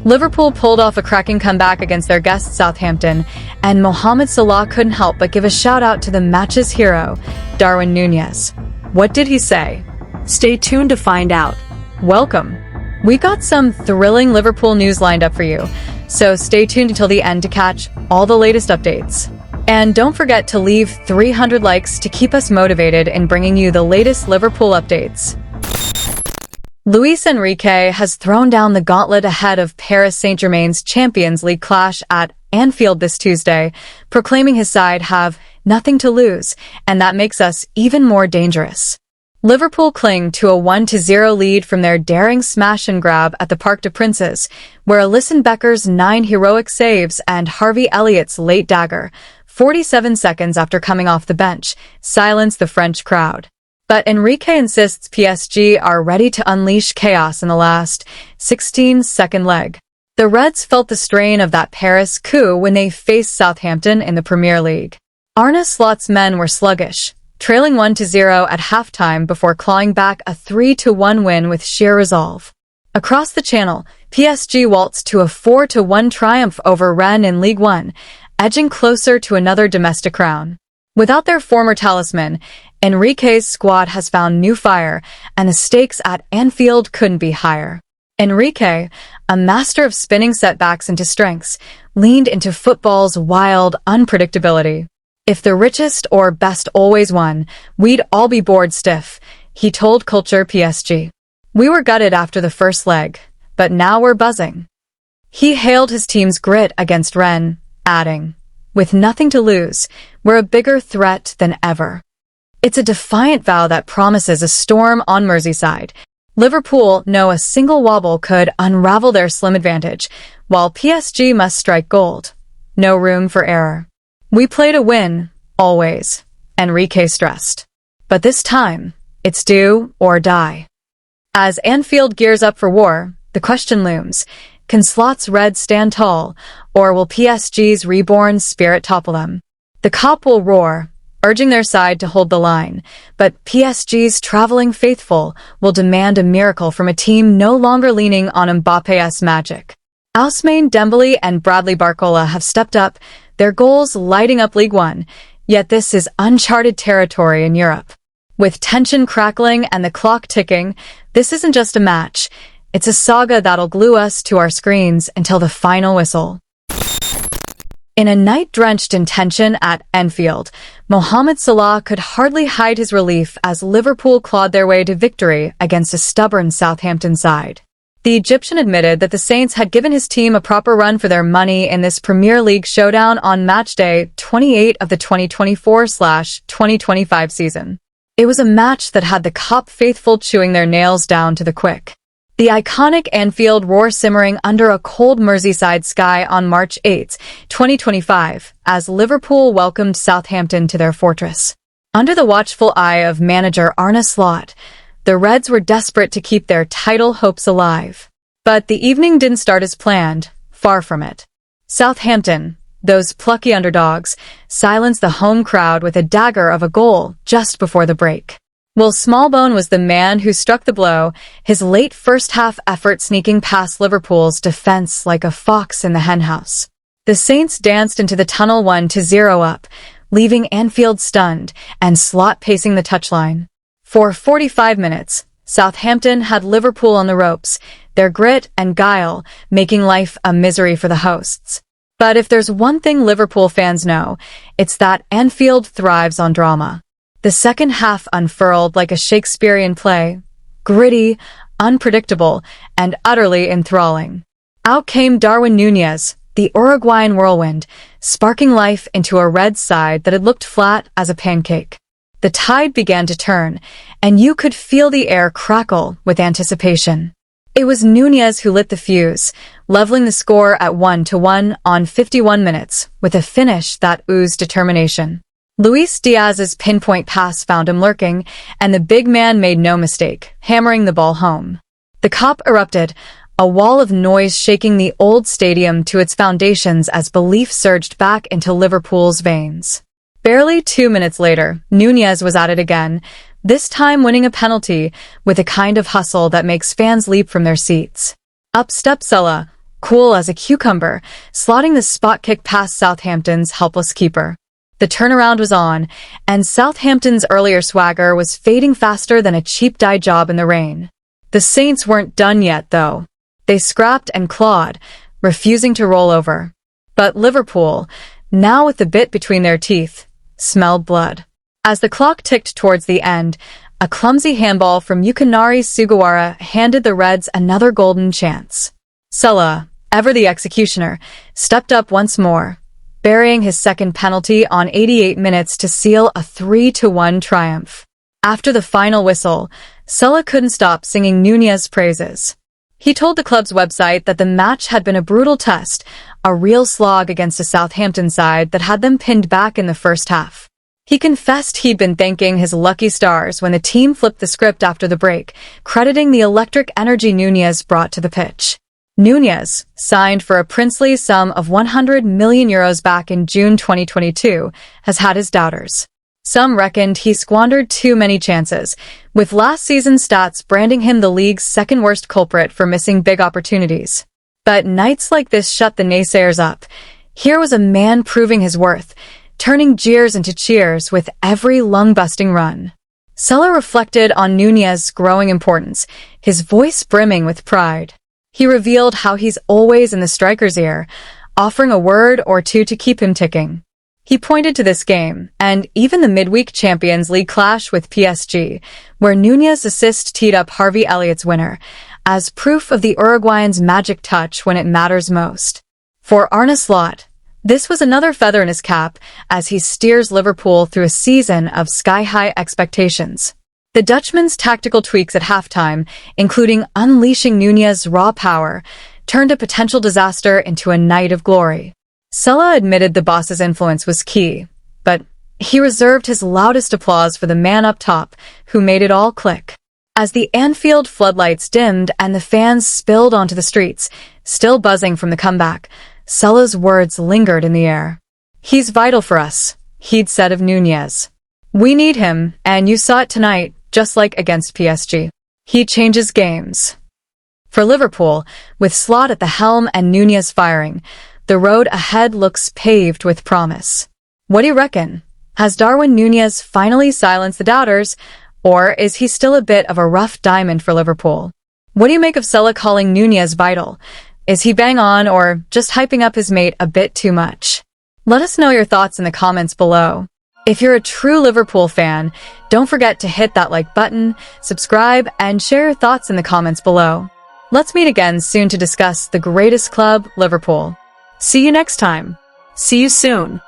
Liverpool pulled off a cracking comeback against their guests Southampton, and Mohamed Salah couldn't help but give a shout-out to the match's hero, Darwin Nunez. What did he say? Stay tuned to find out. Welcome. We got some thrilling Liverpool news lined up for you, so stay tuned until the end to catch all the latest updates. And don't forget to leave 300 likes to keep us motivated in bringing you the latest Liverpool updates. Luis Enrique has thrown down the gauntlet ahead of Paris Saint-Germain's Champions League clash at Anfield this Tuesday, proclaiming his side have nothing to lose, and that makes us even more dangerous. Liverpool cling to a 1-0 lead from their daring smash and grab at the Parc des Princes, where Alisson Becker's 9 heroic saves and Harvey Elliott's late dagger, 47 seconds after coming off the bench, silenced the French crowd. But Enrique insists PSG are ready to unleash chaos in the last 16-second leg. The Reds felt the strain of that Paris coup when they faced Southampton in the Premier League. Arne Slot's men were sluggish, trailing 1-0 at halftime before clawing back a 3-1 win with sheer resolve. Across the channel, PSG waltzed to a 4-1 triumph over Rennes in Ligue 1, edging closer to another domestic crown. Without their former talisman, Enrique's squad has found new fire, and the stakes at Anfield couldn't be higher. Enrique, a master of spinning setbacks into strengths, leaned into football's wild unpredictability. If the richest or best always won, we'd all be bored stiff, he told Culture PSG. We were gutted after the first leg, but now we're buzzing. He hailed his team's grit against Rennes, adding, "With nothing to lose, we're a bigger threat than ever." It's a defiant vow that promises a storm on Merseyside. Liverpool know a single wobble could unravel their slim advantage, while PSG must strike gold. No room for error. We play to win, always, Enrique stressed. But this time, it's do or die. As Anfield gears up for war, the question looms, can Slot's Reds stand tall, or will PSG's reborn spirit topple them? The cop will roar, urging their side to hold the line, but PSG's traveling faithful will demand a miracle from a team no longer leaning on Mbappe's magic. Ousmane Dembele and Bradley Barcola have stepped up, their goals lighting up Ligue 1, yet this is uncharted territory in Europe. With tension crackling and the clock ticking, this isn't just a match, it's a saga that'll glue us to our screens until the final whistle. In a night drenched in tension at Anfield, Mohamed Salah could hardly hide his relief as Liverpool clawed their way to victory against a stubborn Southampton side. The Egyptian admitted that the Saints had given his team a proper run for their money in this Premier League showdown on matchday 28 of the 2024/2025 season. It was a match that had the Cop faithful chewing their nails down to the quick. The iconic Anfield roar simmering under a cold Merseyside sky on March 8, 2025, as Liverpool welcomed Southampton to their fortress. Under the watchful eye of manager Arne Slot, the Reds were desperate to keep their title hopes alive. But the evening didn't start as planned, far from it. Southampton, those plucky underdogs, silenced the home crowd with a dagger of a goal just before the break. Will Smallbone was the man who struck the blow, his late first-half effort sneaking past Liverpool's defense like a fox in the henhouse. The Saints danced into the tunnel 1-0 up, leaving Anfield stunned and Slot pacing the touchline. For 45 minutes, Southampton had Liverpool on the ropes, their grit and guile making life a misery for the hosts. But if there's one thing Liverpool fans know, it's that Anfield thrives on drama. The second half unfurled like a Shakespearean play, gritty, unpredictable, and utterly enthralling. Out came Darwin Nunez, the Uruguayan whirlwind, sparking life into a Red side that had looked flat as a pancake. The tide began to turn, and you could feel the air crackle with anticipation. It was Nunez who lit the fuse, leveling the score at 1-1 on 51 minutes, with a finish that oozed determination. Luis Diaz's pinpoint pass found him lurking, and the big man made no mistake, hammering the ball home. The Cop erupted, a wall of noise shaking the old stadium to its foundations as belief surged back into Liverpool's veins. Barely 2 minutes later, Nunez was at it again, this time winning a penalty with a kind of hustle that makes fans leap from their seats. Up stepped Salah, cool as a cucumber, slotting the spot kick past Southampton's helpless keeper. The turnaround was on, and Southampton's earlier swagger was fading faster than a cheap dye job in the rain. The Saints weren't done yet, though. They scrapped and clawed, refusing to roll over. But Liverpool, now with the bit between their teeth, smelled blood. As the clock ticked towards the end, a clumsy handball from Yukinari Sugawara handed the Reds another golden chance. Salah, ever the executioner, stepped up once more, burying his second penalty on 88 minutes to seal a 3-1 triumph. After the final whistle, Salah couldn't stop singing Núñez's praises. He told the club's website that the match had been a brutal test, a real slog against a Southampton side that had them pinned back in the first half. He confessed he'd been thanking his lucky stars when the team flipped the script after the break, crediting the electric energy Núñez brought to the pitch. Núñez, signed for a princely sum of €100 million back in June 2022, has had his doubters. Some reckoned he squandered too many chances, with last season's stats branding him the league's second-worst culprit for missing big opportunities. But nights like this shut the naysayers up. Here was a man proving his worth, turning jeers into cheers with every lung-busting run. Salah reflected on Núñez's growing importance, his voice brimming with pride. He revealed how he's always in the striker's ear, offering a word or two to keep him ticking. He pointed to this game, and even the midweek Champions League clash with PSG, where Núñez's assist teed up Harvey Elliott's winner, as proof of the Uruguayan's magic touch when it matters most. For Arne Slot, this was another feather in his cap as he steers Liverpool through a season of sky-high expectations. The Dutchman's tactical tweaks at halftime, including unleashing Núñez's raw power, turned a potential disaster into a night of glory. Salah admitted the boss's influence was key, but he reserved his loudest applause for the man up top, who made it all click. As the Anfield floodlights dimmed and the fans spilled onto the streets, still buzzing from the comeback, Salah's words lingered in the air. "He's vital for us," he'd said of Núñez. "We need him, and you saw it tonight, just like against PSG. He changes games." For Liverpool, with Slot at the helm and Núñez firing, the road ahead looks paved with promise. What do you reckon? Has Darwin Nunez finally silenced the doubters, or is he still a bit of a rough diamond for Liverpool? What do you make of Salah calling Núñez vital? Is he bang on or just hyping up his mate a bit too much? Let us know your thoughts in the comments below. If you're a true Liverpool fan, don't forget to hit that like button, subscribe, and share your thoughts in the comments below. Let's meet again soon to discuss the greatest club, Liverpool. See you next time. See you soon.